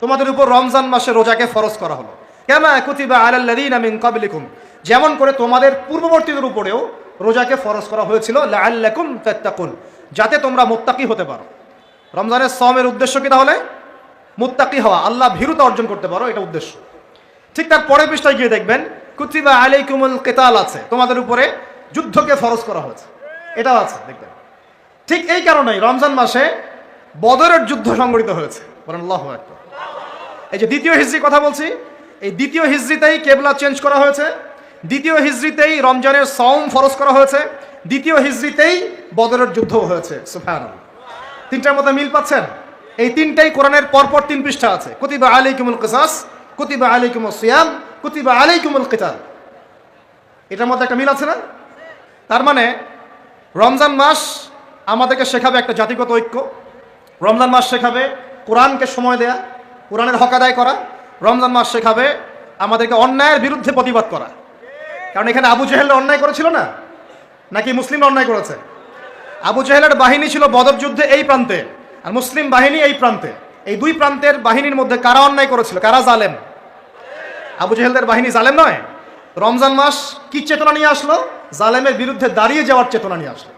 তোমাদের উপর রমজান মাসে রোজাকে ফরজ করা হলো। কামা কুতিবা আলাল্লাযীনা মিন ক্বাবলিকুম, যেমন করে তোমাদের পূর্ববর্তীদের উপরেও রোজাকে ফরজ করা হয়েছিল, লাআল্লাকুম তাত্তাকুন, যাতে তোমরা মুত্তাকি হতে পারো। রমজানের সওমের উদ্দেশ্য কি তাহলে? মুত্তাকি হওয়া, আল্লাহ ভীরুতা অর্জন করতে পারো, এটা উদ্দেশ্য। ঠিক তার পরের পৃষ্ঠায় গিয়ে দেখবেন কুতিবা আলাইকুমুল কিতাল আছে, তোমাদের উপরে যুদ্ধকে ফরজ করা হয়েছে, এটাও আছে দেখবেন। ঠিক এই কারণেই রমজান মাসে বদরের যুদ্ধ সংঘটিত হয়েছে, বলেন আল্লাহু আকবার। এই যে দ্বিতীয় হিজরি কথা বলছি, এই দ্বিতীয় হিজরিতেই কেবলা চেঞ্জ করা হয়েছে, দ্বিতীয় হিজরিতেই রমজানের সওম ফরজ করা হয়েছে, দ্বিতীয় হিজরিতেই বদরের যুদ্ধ হয়েছে। সুবহানাল্লাহ, তিনটার মধ্যে মিল পাচ্ছেন? এই তিনটাই কোরআনের পরপর 3 পৃষ্ঠা আছে। কুতিবা আলাইকুমুল কিসাস, কুতিবা আলাইকুমুস সিয়াম, কুতিবা আলাইকুমুল কিতাল, এটার মধ্যে একটা মিল আছে না? তার মানে রমজান মাস আমাদেরকে শেখাবে একটা জাতিগত ঐক্য, রমজান মাস শেখাবে কোরআনকে সময় দেয়া, কোরআনের হক আদায় করা, রমজান মাস শেখাবে আমাদেরকে অন্যায়ের বিরুদ্ধে প্রতিবাদ করা। কারণ এখানে আবু জেহেল অন্যায় করেছিল না, নাকি মুসলিমরা অন্যায় করেছে? আবু জেহেলের বাহিনী ছিল বদর যুদ্ধে এই প্রান্তে, আর মুসলিম বাহিনী এই প্রান্তে। এই দুই প্রান্তের বাহিনীর মধ্যে কারা অন্যায় করেছিল, কারা জালেম? আবু জেহেলদের বাহিনী জালেম নয়। রমজান মাস কি চেতনা নিয়ে আসলো? জালেমের বিরুদ্ধে দাঁড়িয়ে যাওয়ার চেতনা নিয়ে আসলো।